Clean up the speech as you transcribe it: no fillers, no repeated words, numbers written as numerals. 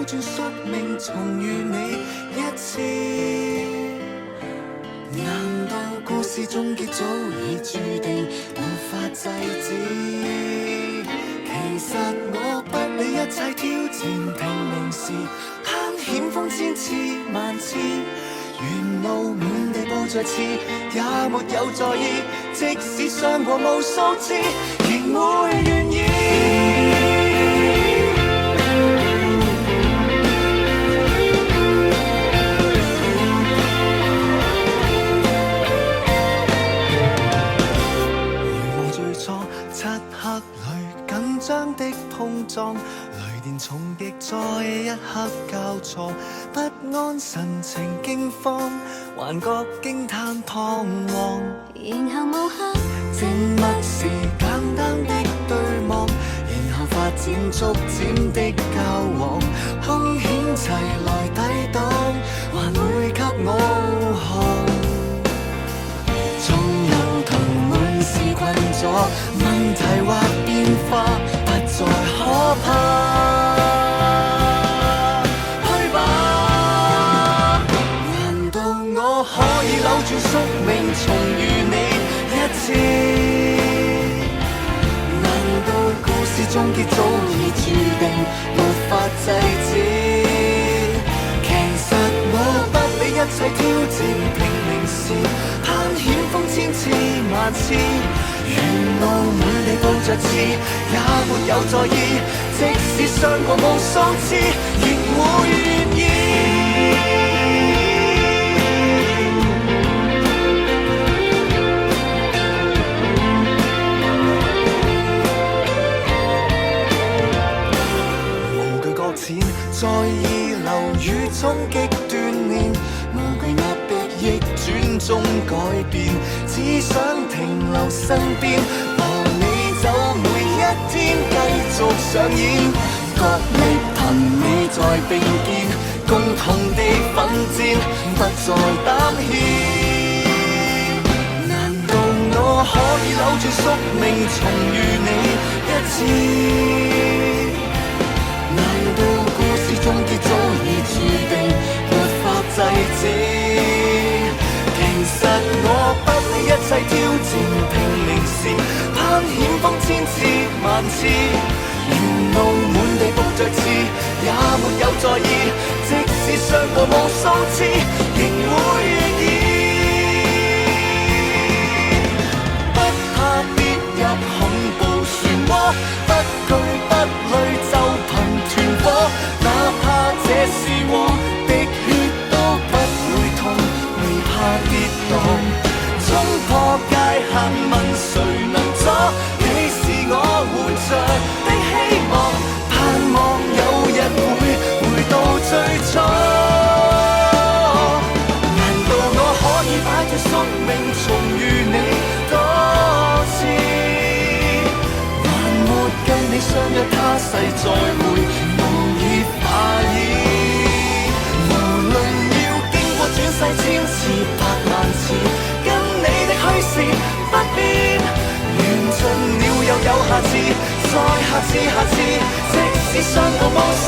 扭轉宿命，重遇你一次。難道故事終結早已注定，無法制止？其實我不理一切挑戰，拼命時攀險峰千次萬次，沿路滿地布着刺，也沒有在意。即使傷過無數次，仍會願意。緊張的碰撞，雷電重擊在一刻交錯，不安神情驚慌，幻覺驚嘆彷徨，然後無刻靜默時簡單的對望，然後發展逐漸的交往，兇險齊來抵擋，還會給我看。縱有同滿是困阻，問題或變化不再可怕，去吧！難道我可以扭轉宿命，重遇你一次？難道故事終結早已注定，無法制止？其實我不理一切挑戰，拼命時攀險峰千次萬次，沿路滿地布着刺，也沒有在意。即使傷過無數次，仍會願意。無懼擱淺，在意流雨衝擊鍛鍊，無懼壓迫逆轉中改變，只想停留身邊，和你走每一天繼續上演，角力憑你在並肩，共同地奮戰，不再擔牽。難道我可以扭轉宿命，重遇你一次？難道故事終結早已注定，沒法制止？其實我不理一切挑戰，拼命時攀險峰千次萬次，沿路滿地布着刺，也沒有在意。即使傷過無數次，仍會願意。不怕跌入恐怖漩渦，不懼不累就憑團火，哪怕這是我的血都不會痛，未怕跌宕，衝破界限問誰能阻？你是我活着的希望，盼望有日會回到最初。難道我可以擺脫宿命，重遇你多次？還沒跟你相約他世再會，無意化意。無論要經過轉世千次百萬次，跟你的虛線不變，緣盡了又有下次，再下次下次，即使傷過無數